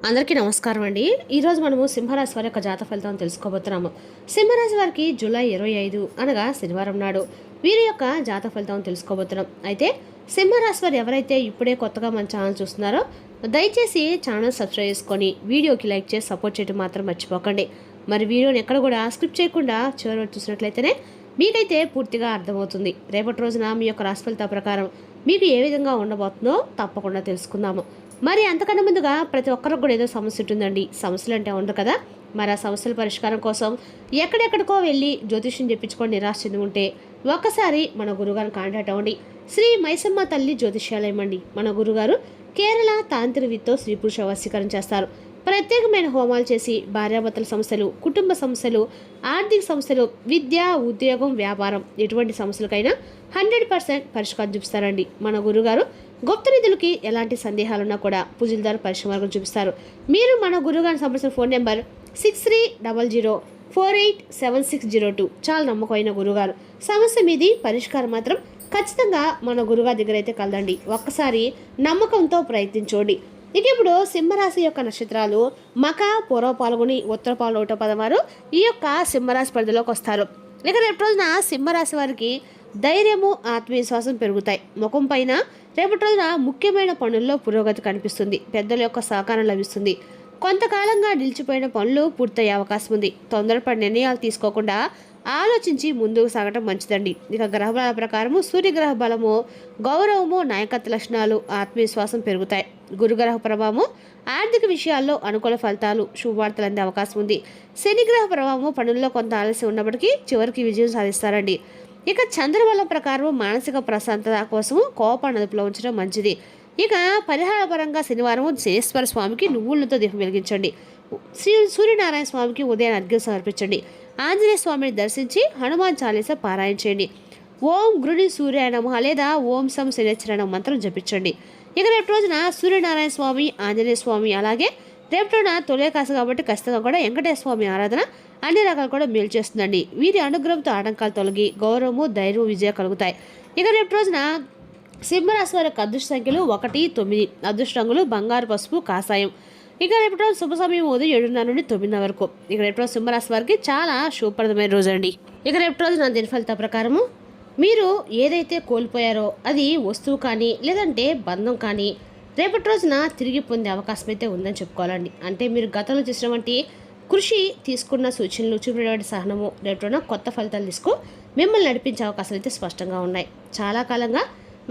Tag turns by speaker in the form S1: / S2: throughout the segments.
S1: అందరికీ నమస్కారం అండి. ఈరోజు మనము సింహరాశి వారి యొక్క జాతక ఫలితం తెలుసుకోబోతున్నాము. సింహరాశి వారికి జూలై 25 అనగా శనివారం నాడు వీరి యొక్క జాతక ఫలితం తెలుసుకోబోతున్నాం. అయితే సింహరాశి వారు ఎవరైతే ఇప్పుడే కొత్తగా మన ఛానల్ చూస్తున్నారో దయచేసి ఛానల్ సబ్స్క్రైబ్ చేసుకొని వీడియోకి లైక్ చేసి సపోర్ట్ చేయడం మాత్రం మర్చిపోకండి. మరి వీడియోని ఎక్కడ కూడా స్క్రిప్ట్ చేయకుండా చివరి వరకు చూసినట్లయితేనే మీకైతే పూర్తిగా అర్థమవుతుంది. రేపటి రోజున మీ యొక్క రాశి ఫలితాల ప్రకారం మీకు ఏ విధంగా ఉండబోతుందో తప్పకుండా తెలుసుకుందాము. మరి అంతకన్నా ముందుగా ప్రతి ఒక్కరికి కూడా ఏదో సమస్య ఉంటుందండి. సమస్యలు అంటే ఉండరు కదా. మరి ఆ సమస్యల పరిష్కారం కోసం ఎక్కడెక్కడికో వెళ్ళి జ్యోతిష్యం చెప్పించుకొని నిరాశ చెంది ఉంటే ఒక్కసారి మన గురుగారిని కాంటాక్ట్ అవ్వండి. శ్రీ మైసమ్మ తల్లి జ్యోతిష్యాలయం అండి. మన గురుగారు కేరళ తాంత్రికతో స్త్రీ పురుష వశీకరణ చేస్తారు. ప్రత్యేకమైన హోమాలు చేసి భార్యాభర్తల సమస్యలు, కుటుంబ సమస్యలు, ఆర్థిక సమస్యలు, విద్య, ఉద్యోగం, వ్యాపారం ఎటువంటి సమస్యలకైనా 100% పరిష్కారం చూపిస్తారండి. మన గురుగారు గుప్త నిధులకి ఎలాంటి సందేహాలున్నా కూడా పూజల ద్వారా పరిష్కారం చూపిస్తారు. మీరు మన గురుగారిని సంబంధించిన ఫోన్ నెంబర్ 6300487602. చాలా నమ్మకమైన గురుగారు. సమస్య మీది పరిష్కారం మాత్రం ఖచ్చితంగా మన గురుగారి దగ్గర అయితే కలదండి. ఒక్కసారి నమ్మకంతో ప్రయత్నించండి. ఇక ఇప్పుడు సింహరాశి యొక్క నక్షత్రాలు మక, పూర్వ పాల్గొని, ఉత్తర పాల్గొని, ఒకటో పదవారు ఈ యొక్క సింహరాశి పరిధిలోకి వస్తారు. ఇక రేపు రోజున సింహరాశి వారికి ధైర్యము, ఆత్మవిశ్వాసం పెరుగుతాయి. ముఖం పైన రేపటి రోజున ముఖ్యమైన పనుల్లో పురోగతి కనిపిస్తుంది. పెద్దల యొక్క సహకారం లభిస్తుంది. కొంతకాలంగా నిలిచిపోయిన పనులు పూర్తయ్యే అవకాశం ఉంది. తొందరపడి నిర్ణయాలు తీసుకోకుండా ఆలోచించి ముందుకు సాగటం మంచిదండి. ఇక గ్రహబల ప్రకారము సూర్యగ్రహ బలము, గౌరవము, నాయకత్వ లక్షణాలు, ఆత్మవిశ్వాసం పెరుగుతాయి. గురుగ్రహ ప్రభావము ఆర్థిక విషయాల్లో అనుకూల ఫలితాలు, శుభవార్తలు అందే అవకాశం ఉంది. శనిగ్రహ ప్రభావము పనుల్లో కొంత ఆలస్యం ఉన్నప్పటికీ చివరికి విజయం సాధిస్తారండి. ఇక చంద్రబలం ప్రకారం మానసిక ప్రశాంతత కోసము కోపాన్ని అదుపులో ఉంచడం మంచిది. ఇక పరిహార పరంగా శనివారం శనేశ్వర స్వామికి నువ్వులతో దీపం వెలిగించండి. సూర్యనారాయణ స్వామికి ఉదయం అర్ఘ్యం సమర్పించండి. ఆంజనేయ స్వామిని దర్శించి హనుమాన్ చాలీసా పారాయణ చేయండి. ఓం గృణి సూర్యాయ నమః లేదా ఓం సం శనిశ్చరణ మంత్రం జపించండి. ఇక రేపు రోజున సూర్యనారాయణ స్వామి, ఆంజనేయ స్వామి, అలాగే రేపు రోజున తొలేకాశ కాబట్టి ఖచ్చితంగా కూడా వెంకటేశ్వర స్వామి ఆరాధన అన్ని రకాలు కూడా మేలు చేస్తుందండి. వీరి అనుగ్రహంతో ఆటంకాలు తొలగి గౌరవము, ధైర్యం, విజయం కలుగుతాయి. ఇక రేపు రోజున సింహరాశి వారి యొక్క అదృష్ట సంఖ్యలు 1, 9. అదృష్ట రంగులు బంగారు, పసుపు, కాషాయం. ఇక రేపు రోజు శుభ సమయం ఉదయం 7:30 నుండి 9 వరకు. ఇక రేపు రోజు సింహరాశి వారికి చాలా శుభప్రదమైన రోజు అండి. ఇక రేపు రోజున దీని ఫలిత ప్రకారము మీరు ఏదైతే కోల్పోయారో అది వస్తువు కానీ లేదంటే బంధం కానీ రేపటి రోజున తిరిగి పొందే అవకాశం అయితే ఉందని చెప్పుకోవాలండి. అంటే మీరు గతంలో చేసినటువంటి కృషి, తీసుకున్న సూచనలు, చూపినటువంటి సహనము రేపు రోజున కొత్త ఫలితాలు తీసుకు మిమ్మల్ని నడిపించే అవకాశాలు అయితే స్పష్టంగా ఉన్నాయి. చాలా కాలంగా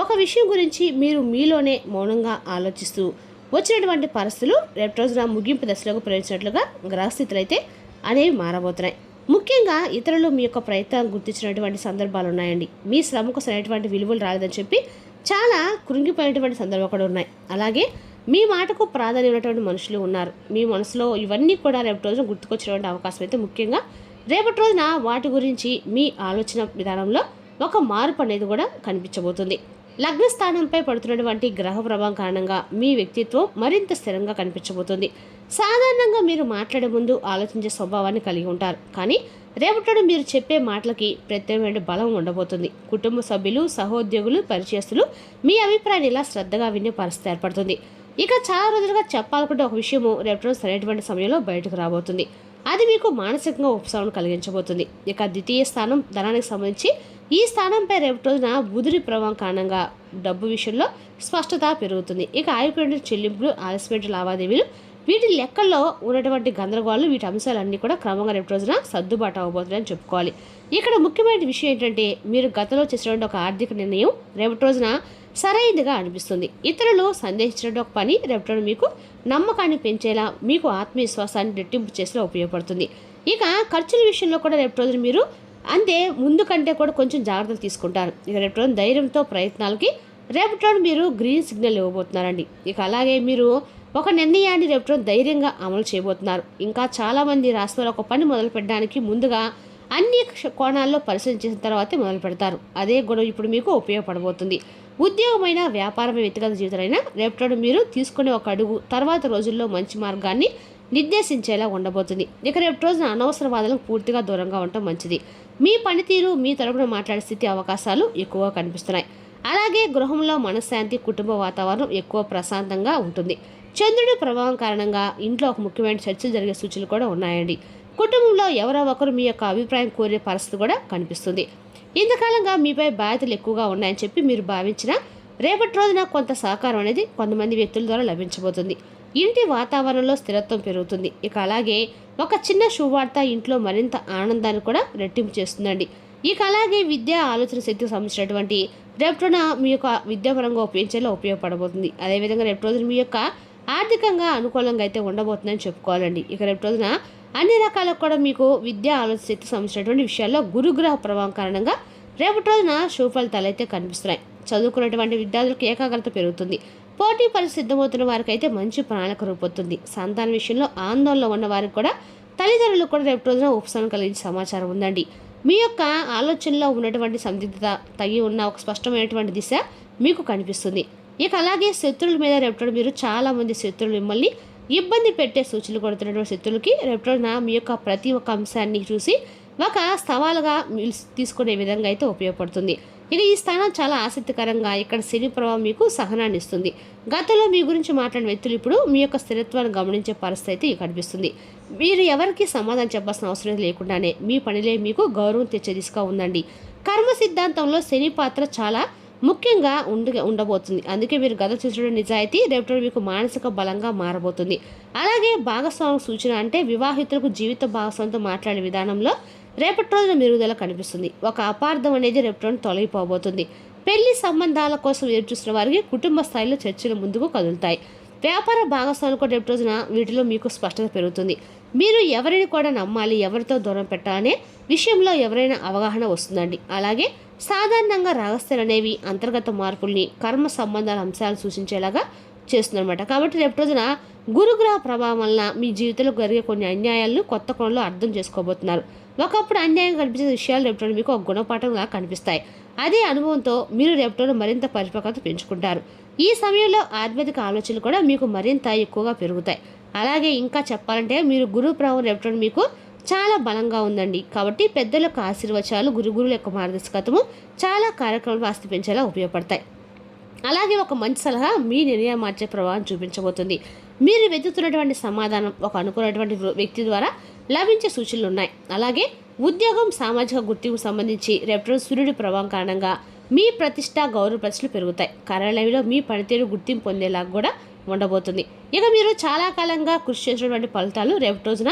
S1: ఒక విషయం గురించి మీరు మీలోనే మౌనంగా ఆలోచిస్తూ వచ్చినటువంటి పరిస్థితులు రేపు రోజున ముగింపు దశలోకి ప్రవేశించినట్లుగా గ్రహస్థితులు అయితే అనేవి మారబోతున్నాయి. ముఖ్యంగా ఇతరులు మీ యొక్క ప్రయత్నాన్ని గుర్తించినటువంటి సందర్భాలు ఉన్నాయండి. మీ శ్రమకు సరైనటువంటి విలువలు రాలేదని చెప్పి చాలా కృంగిపోయినటువంటి సందర్భాలు కూడా ఉన్నాయి. అలాగే మీ మాటకు ప్రాధాన్యం ఉన్నటువంటి మనుషులు ఉన్నారు. మీ మనసులో ఇవన్నీ కూడా రేపటి రోజున గుర్తుకొచ్చినటువంటి అవకాశం అయితే ముఖ్యంగా రేపటి రోజున వాటి గురించి మీ ఆలోచన విధానంలో ఒక మార్పు అనేది కూడా కనిపించబోతుంది. లగ్న స్థానంపై పడుతున్నటువంటి గ్రహ ప్రభావం కారణంగా మీ వ్యక్తిత్వం మరింత స్థిరంగా కనిపించబోతుంది. సాధారణంగా మీరు మాట్లాడే ముందు ఆలోచించే స్వభావాన్ని కలిగి ఉంటారు. కానీ రేపటి మీరు చెప్పే మాటలకి ప్రత్యేకమైన బలం ఉండబోతుంది. కుటుంబ సభ్యులు, సహోద్యోగులు, పరిచయస్తులు మీ అభిప్రాయాన్ని ఇలా శ్రద్ధగా వినే పరిస్థితి ఏర్పడుతుంది. ఇక చాలా రోజులుగా చెప్పాలనుకుంటే ఒక విషయము రేపటి రోజు సరైనటువంటి సమయంలో బయటకు రాబోతుంది. అది మీకు మానసికంగా ఉపశమనం కలిగించబోతుంది. ఇక ద్వితీయ స్థానం ధనానికి సంబంధించి ఈ స్థానంపై రేపటి రోజున బుధుడి ప్రభావం కారణంగా డబ్బు విషయంలో స్పష్టత పెరుగుతుంది. ఇక ఆగిపోయిన చెల్లింపులు, ఆలస్యమైన లావాదేవీలు, వీటి లెక్కల్లో ఉన్నటువంటి గందరగోళాలు, వీటి అంశాలన్నీ కూడా క్రమంగా రేపటి రోజున సర్దుబాటు అవ్వబోతుందని చెప్పుకోవాలి. ఇక్కడ ముఖ్యమైన విషయం ఏంటంటే మీరు గతంలో చేసినటువంటి ఒక ఆర్థిక నిర్ణయం రేపటి రోజున సరైనదిగా అనిపిస్తుంది. ఇతరులు సందేహించినటువంటి ఒక పని రేపటి రోజున మీకు నమ్మకాన్ని పెంచేలా, మీకు ఆత్మవిశ్వాసాన్ని రెట్టింపు చేసేలా ఉపయోగపడుతుంది. ఇక ఖర్చుల విషయంలో కూడా రేపటి రోజున మీరు అంతే ముందు కంటే కూడా కొంచెం జాగ్రత్తలు తీసుకుంటారు. ఇక రేపటి రోజున ధైర్యంతో ప్రయత్నాలకి రేపటి రోజున మీరు గ్రీన్ సిగ్నల్ ఇవ్వబోతున్నారండి. ఇక అలాగే మీరు ఒక నిర్ణయాన్ని రేపటి రోజున ధైర్యంగా అమలు చేయబోతున్నారు. ఇంకా చాలామంది రాష్ట్రాలు ఒక పని మొదలు పెట్టడానికి ముందుగా అన్ని కోణాల్లో పరిశీలన చేసిన తర్వాతే మొదలు పెడతారు. అదే గుణం ఇప్పుడు మీకు ఉపయోగపడబోతుంది. ఉద్యోగమైన, వ్యాపారమైన, వ్యక్తిగత జీవితమైనా రేపటి మీరు తీసుకునే ఒక అడుగు తర్వాత రోజుల్లో మంచి మార్గాన్ని నిర్దేశించేలా ఉండబోతుంది. ఇక రేపటి రోజున అనవసర వాదనలకు పూర్తిగా దూరంగా ఉండటం మంచిది. మీ పనితీరు, మీ తరపున మాట్లాడే స్థితి అవకాశాలు ఎక్కువగా కనిపిస్తున్నాయి. అలాగే గృహంలో మనశ్శాంతి, కుటుంబ వాతావరణం ఎక్కువ ప్రశాంతంగా ఉంటుంది. చంద్రుడి ప్రభావం కారణంగా ఇంట్లో ఒక ముఖ్యమైన చర్చలు జరిగే సూచనలు కూడా ఉన్నాయండి. కుటుంబంలో ఎవరో ఒకరు మీ యొక్క అభిప్రాయం కోరే పరిస్థితి కూడా కనిపిస్తుంది. ఇంతకాలంగా మీపై బాధ్యతలు ఎక్కువగా ఉన్నాయని చెప్పి మీరు భావించిన రేపటి రోజున కొంత సహకారం అనేది కొంతమంది వ్యక్తుల ద్వారా లభించబోతుంది. ఇంటి వాతావరణంలో స్థిరత్వం పెరుగుతుంది. ఇక అలాగే ఒక చిన్న శుభవార్త ఇంట్లో మరింత ఆనందాన్ని కూడా రెట్టింపు చేస్తుందండి. ఇక అలాగే విద్య ఆలోచన శక్తికి సంబంధించినటువంటి రేపు రోజున మీ యొక్క విద్యాపరంగా ఉపయోగించేలా ఉపయోగపడబోతుంది. అదేవిధంగా రేపు రోజున మీ యొక్క ఆర్థికంగా అనుకూలంగా అయితే ఉండబోతుందని చెప్పుకోవాలండి. ఇక రేపు రోజున అన్ని రకాలకు కూడా మీకు విద్య ఆలోచన శక్తికి సంబంధించినటువంటి విషయాల్లో గురుగ్రహ ప్రభావం కారణంగా రేపటి రోజున శుభ ఫలితాలు అయితే కనిపిస్తున్నాయి. చదువుకున్నటువంటి విద్యార్థులకు ఏకాగ్రత పెరుగుతుంది. పోటీ పరీక్ష సిద్ధమవుతున్న వారికి అయితే మంచి ప్రణాళిక రూపొందుతుంది. సంతాన విషయంలో ఆందోళనలో ఉన్న వారికి కూడా తల్లిదండ్రులకు కూడా రేపు రోజున ఉపశమనం కలిగించే సమాచారం ఉందండి. మీ యొక్క ఆలోచనలో ఉన్నటువంటి సందిగ్ధత తగ్గి ఉన్న ఒక స్పష్టమైనటువంటి దిశ మీకు కనిపిస్తుంది. ఇక అలాగే శత్రువుల మీద రేపు మీరు చాలామంది శత్రువులు మిమ్మల్ని ఇబ్బంది పెట్టే సూచనలు కొడుతున్నటువంటి శత్రువులకి రేపు మీ యొక్క ప్రతి ఒక్క అంశాన్ని చూసి ఒక సవాలుగా తీసుకునే విధంగా అయితే ఉపయోగపడుతుంది. ఇక ఈ స్థానం చాలా ఆసక్తికరంగా ఇక్కడ శని ప్రభావం మీకు సహనాన్ని ఇస్తుంది. గతంలో మీ గురించి మాట్లాడిన వ్యక్తులు ఇప్పుడు మీ యొక్క స్థిరత్వాన్ని గమనించే పరిస్థితి అయితే కనిపిస్తుంది. మీరు ఎవరికి సమాధానం చెప్పాల్సిన అవసరం లేకుండానే మీ పనిలే మీకు గౌరవం తెచ్చే దిశగా ఉందండి. కర్మ సిద్ధాంతంలో శని పాత్ర చాలా ముఖ్యంగా ఉండబోతుంది. అందుకే మీరు గత చేసిన నిజాయితీ రేపు మీకు మానసిక బలంగా మారబోతుంది. అలాగే భాగస్వామి సూచన అంటే వివాహితులకు జీవిత భాగస్వామితో మాట్లాడే విధానంలో రేపటి రోజున మెరుగుదల కనిపిస్తుంది. ఒక అపార్థం అనేది రేపు తొలగిపోబోతుంది. పెళ్లి సంబంధాల కోసం ఎదురుచూసిన వారికి కుటుంబ స్థాయిలో చర్చలు ముందుకు కదులుతాయి. వ్యాపార భాగస్వాములు కూడా రేపు రోజున వీటిలో మీకు స్పష్టత పెరుగుతుంది. మీరు ఎవరిని కూడా నమ్మాలి, ఎవరితో దూరం పెట్టాలనే విషయంలో ఎవరైనా అవగాహన వస్తుందండి. అలాగే సాధారణంగా రహస్యాలు అనేవి అంతర్గత మార్పుల్ని కర్మ సంబంధాల అంశాలు సూచించేలాగా చేస్తుందన్నమాట. కాబట్టి రేపు రోజున గురుగ్రహ ప్రభావం వలన మీ జీవితంలో జరిగే కొన్ని అన్యాయాలను కొత్త కోణంలో అర్థం చేసుకోబోతున్నారు. ఒకప్పుడు అన్యాయం కనిపించే విషయాలు రేపు మీకు ఒక గుణపాఠంలా కనిపిస్తాయి. అదే అనుభవంతో మీరు రేపు మరింత పరిపక్వత పెంచుకుంటారు. ఈ సమయంలో ఆధ్యాత్మిక ఆలోచనలు కూడా మీకు మరింత ఎక్కువగా పెరుగుతాయి. అలాగే ఇంకా చెప్పాలంటే మీరు గురువు ప్రభావం రేపు మీకు చాలా బలంగా ఉందండి. కాబట్టి పెద్దలకు ఆశీర్వచనాలు గురువుల యొక్క మార్గదర్శకత్వము చాలా కార్యక్రమాలు ఆస్తి పెంచేలా ఉపయోగపడతాయి. అలాగే ఒక మంచి సలహా మీ నిర్ణయం మార్చే ప్రభావం చూపించబోతుంది. మీరు వెతుకుతున్నటువంటి సమాధానం ఒక అనుకున్నటువంటి వ్యక్తి ద్వారా లభించే సూచనలు ఉన్నాయి. అలాగే ఉద్యోగం సామాజిక గుర్తింపుకు సంబంధించి రేపు సూర్యుడి ప్రభావం కారణంగా మీ ప్రతిష్ట గౌరవ ప్రతిష్టలు పెరుగుతాయి. కార్యాలయంలో మీ పనితీరు గుర్తింపు పొందేలాగా కూడా ఉండబోతుంది. ఇక మీరు చాలా కాలంగా కృషి చేసినటువంటి ఫలితాలు రేపు రోజున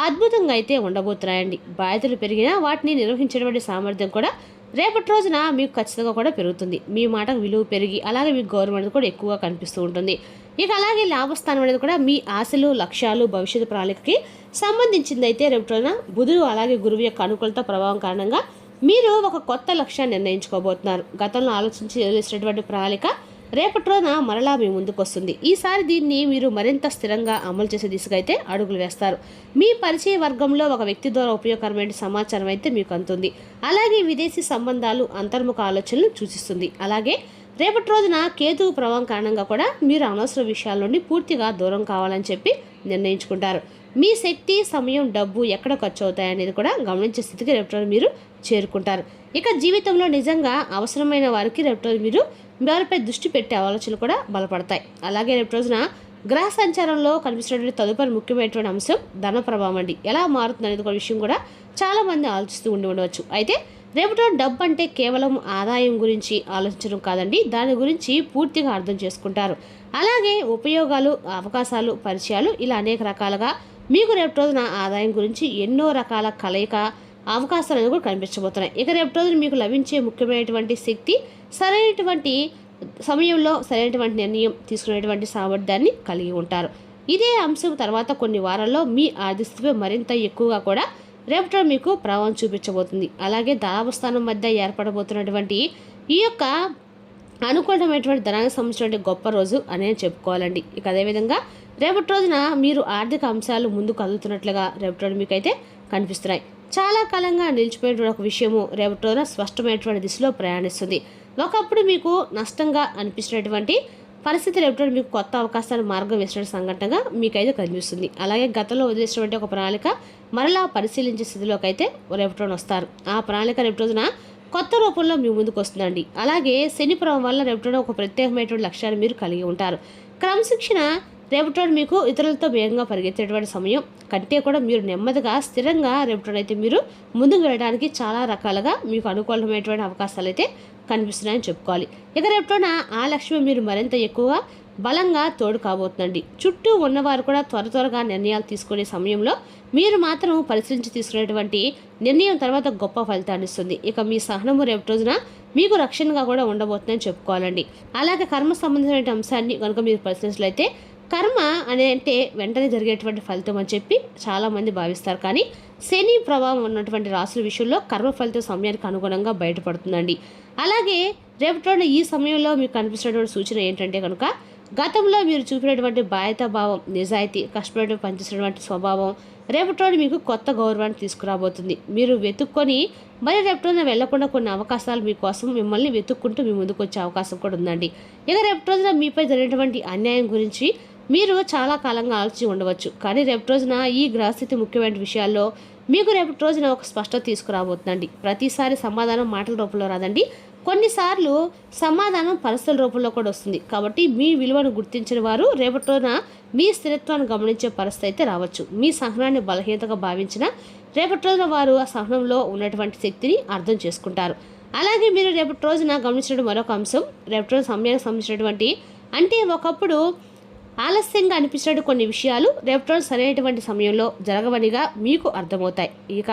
S1: అద్భుతంగా అయితే ఉండబోతున్నాయండి. బాధ్యతలు పెరిగినా వాటిని నిర్వహించేటువంటి సామర్థ్యం కూడా రేపటి రోజున మీకు ఖచ్చితంగా కూడా పెరుగుతుంది. మీ మాటకు విలువ పెరిగి అలాగే మీకు గౌరవం అనేది కూడా ఎక్కువగా కనిపిస్తూ ఉంటుంది. ఇక అలాగే లాభస్థానం అనేది కూడా మీ ఆశలు, లక్ష్యాలు, భవిష్యత్తు ప్రణాళికకి సంబంధించింది అయితే రేపటి రోజున బుధుడు అలాగే గురువు యొక్క అనుకూలత ప్రభావం కారణంగా మీరు ఒక కొత్త లక్ష్యాన్ని నిర్ణయించుకోబోతున్నారు. గతంలో ఆలోచించి వదిలేసినటువంటి ప్రణాళిక రేపటి రోజున మరలా మీ ముందుకు వస్తుంది. ఈసారి దీన్ని మీరు మరింత స్థిరంగా అమలు చేసే దిశగా అయితే అడుగులు వేస్తారు. మీ పరిచయ వర్గంలో ఒక వ్యక్తి ద్వారా ఉపయోగకరమైన సమాచారం అయితే మీకు అందుతుంది. అలాగే విదేశీ సంబంధాలు, అంతర్ముఖ ఆలోచనలు సూచిస్తుంది. అలాగే రేపటి రోజున కేతువు ప్రభావం కారణంగా కూడా మీరు అనవసర విషయాల నుండి పూర్తిగా దూరం కావాలని చెప్పి నిర్ణయించుకుంటారు. మీ శక్తి, సమయం, డబ్బు ఎక్కడ ఖర్చు అవుతాయనేది కూడా గమనించే స్థితికి రేపటి రోజు మీరు చేరుకుంటారు. ఇక జీవితంలో నిజంగా అవసరమైన వారికి రేపటి రోజు మీరు వారిపై దృష్టి పెట్టే ఆలోచనలు కూడా బలపడతాయి. అలాగే రేపు రోజున గ్రహ సంచారంలో కనిపిస్తున్నటువంటి తదుపరి ముఖ్యమైనటువంటి అంశం ధన ప్రభావం అండి. ఎలా మారుతుంది అనేది ఒక విషయం కూడా చాలామంది ఆలోచిస్తూ ఉండవచ్చు. అయితే రేపటి డబ్బు అంటే కేవలం ఆదాయం గురించి ఆలోచించడం కాదండి, దాని గురించి పూర్తిగా అర్థం చేసుకుంటారు. అలాగే ఉపయోగాలు, అవకాశాలు, పరిచయాలు ఇలా అనేక రకాలుగా మీకు రేపు రోజున ఆదాయం గురించి ఎన్నో రకాల కలయిక అవకాశాలు అనేది కూడా కనిపించబోతున్నాయి. ఇక రేపు రోజున మీకు లభించే ముఖ్యమైనటువంటి శక్తి సరైనటువంటి సమయంలో సరైనటువంటి నిర్ణయం తీసుకునేటువంటి సామర్థ్యాన్ని కలిగి ఉంటారు. ఇదే అంశం తర్వాత కొన్ని వారాల్లో మీ ఆర్థికతపై మరింత ఎక్కువగా కూడా రేపటి మీకు ప్రభావం చూపించబోతుంది. అలాగే ధనాభస్థానం మధ్య ఏర్పడబోతున్నటువంటి ఈ యొక్క అనుకూలమైనటువంటి ధనానికి సంబంధించినటువంటి గొప్ప రోజు అనేది చెప్పుకోవాలండి. ఇక అదేవిధంగా రేపటి రోజున మీరు ఆర్థిక అంశాలు ముందు కదులుతున్నట్లుగా రేపటి రోజు మీకైతే కనిపిస్తున్నాయి. చాలా కాలంగా నిలిచిపోయినటువంటి ఒక విషయము రేపటి రోజున స్పష్టమైనటువంటి దిశలో ప్రయాణిస్తుంది. ఒకప్పుడు మీకు నష్టంగా అనిపించినటువంటి పరిస్థితి రేపటి మీకు కొత్త అవకాశాలు మార్గం వేసిన సంఘటనగా మీకైతే కనిపిస్తుంది. అలాగే గతంలో వదిలేసినటువంటి ఒక ప్రణాళిక మరలా పరిశీలించే స్థితిలోకి అయితే రేపటి వస్తారు. ఆ ప్రణాళిక రేపటి రోజున కొత్త రూపంలో మీ ముందుకు వస్తుందండి. అలాగే శని ప్రభావం వల్ల రేపటి ఒక ప్రత్యేకమైనటువంటి లక్ష్యాన్ని మీరు కలిగి ఉంటారు. క్రమశిక్షణ రేపటి రోజు మీకు ఇతరులతో వేగంగా పరిగెత్తేటువంటి సమయం కంటే కూడా మీరు నెమ్మదిగా స్థిరంగా రేపటి రోజు అయితే మీరు ముందుకు వెళ్ళడానికి చాలా రకాలుగా మీకు అనుకూలమైనటువంటి అవకాశాలు అయితే కనిపిస్తున్నాయని చెప్పుకోవాలి. ఇక రేపటిన ఆ లక్ష్యం మీరు మరింత ఎక్కువగా బలంగా తోడు కాబోతుందండి. చుట్టూ ఉన్నవారు కూడా త్వరగా నిర్ణయాలు తీసుకునే సమయంలో మీరు మాత్రం పరిశీలించి తీసుకునేటువంటి నిర్ణయం తర్వాత గొప్ప ఫలితాన్ని ఇస్తుంది. ఇక మీ సహనము రేపటి రోజున మీకు రక్షణగా కూడా ఉండబోతుందని చెప్పుకోవాలండి. అలాగే కర్మ సంబంధించిన అంశాన్ని కనుక మీరు పరిశీలించినట్లయితే కర్మ అంటే వెంటనే జరిగేటువంటి ఫలితం అని చెప్పి చాలామంది భావిస్తారు. కానీ శని ప్రభావం ఉన్నటువంటి రాశుల విషయంలో కర్మ ఫలితం సమయానికి అనుగుణంగా బయటపడుతుందండి. అలాగే రేపటి ఈ సమయంలో మీకు కనిపిస్తున్నటువంటి సూచన ఏంటంటే కనుక గతంలో మీరు చూపినటువంటి బాధ్యతా భావం, నిజాయితీ, కష్టపడి పనిచేసినటువంటి స్వభావం రేపటి రోజు మీకు కొత్త గౌరవాన్ని తీసుకురాబోతుంది. మీరు వెతుక్కొని మరి రేపటి రోజున వెళ్లకుండా కొన్ని అవకాశాలు మీకోసం మిమ్మల్ని వెతుక్కుంటూ మీ ముందుకు వచ్చే అవకాశం కూడా ఉందండి. ఇక రేపటి రోజున మీపై జరిగినటువంటి అన్యాయం గురించి మీరు చాలా కాలంగా ఆలోచించి ఉండవచ్చు. కానీ రేపటి రోజున ఈ గ్రహస్థితి ముఖ్యమైన విషయాల్లో మీకు రేపటి రోజున ఒక స్పష్టత తీసుకురాబోతుందండి. ప్రతిసారి సమాధానం మాటల రూపంలో రాదండి, కొన్నిసార్లు సమాధానం పరిస్థితుల రూపంలో కూడా వస్తుంది. కాబట్టి మీ విలువను గుర్తించిన వారు రేపటి రోజున మీ స్థిరత్వాన్ని గమనించే పరిస్థితి అయితే రావచ్చు. మీ సహనాన్ని బలహీనతగా భావించిన రేపటి రోజున వారు ఆ సహనంలో ఉన్నటువంటి శక్తిని అర్థం చేసుకుంటారు. అలాగే మీరు రేపటి రోజున గమనించిన మరొక అంశం, రేపటి రోజు సమయానికి సంబంధించినటువంటి అంటే ఒకప్పుడు ఆలస్యంగా అనిపించినట్టు కొన్ని విషయాలు రేపటి రోజు సరైనటువంటి సమయంలో జరగవనిగా మీకు అర్థమవుతాయి. ఇక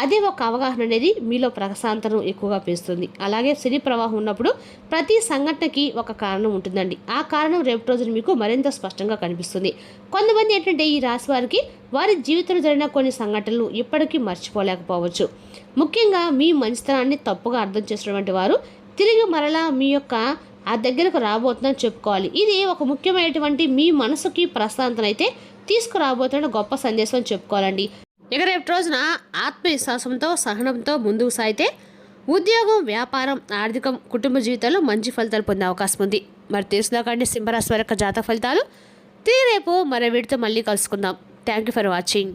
S1: అదే ఒక అవగాహన అనేది మీలో ప్రశాంతను ఎక్కువగా పెంచుతుంది. అలాగే శని ప్రవాహం ఉన్నప్పుడు ప్రతి సంఘటనకి ఒక కారణం ఉంటుందండి. ఆ కారణం రేపటి రోజున మీకు మరింత స్పష్టంగా కనిపిస్తుంది. కొంతమంది ఏంటంటే ఈ రాశి వారికి వారి జీవితంలో జరిగిన కొన్ని సంఘటనలు ఇప్పటికీ మర్చిపోలేకపోవచ్చు. ముఖ్యంగా మీ మంచితనాన్ని తప్పుగా అర్థం చేసినటువంటి వారు తిరిగి మరలా మీ యొక్క ఆ దగ్గరకు రాబోతుందని చెప్పుకోవాలి. ఇది ఒక ముఖ్యమైనటువంటి మీ మనసుకి ప్రశాంతనైతే తీసుకురాబోతున్న గొప్ప సందేశం అని చెప్పుకోవాలండి. ఇక రేపు రోజున ఆత్మవిశ్వాసంతో సహనంతో ముందుకు సాగితే ఉద్యోగం, వ్యాపారం, ఆర్థికం, కుటుంబ జీవితాల్లో మంచి ఫలితాలు పొందే అవకాశం ఉంది. మరి తెలుసుదాకండి సింహరాశి వారి యొక్క జాతక ఫలితాలు. తిరిగి రేపు మరో వీడితో మళ్ళీ కలుసుకుందాం. Thank you for watching.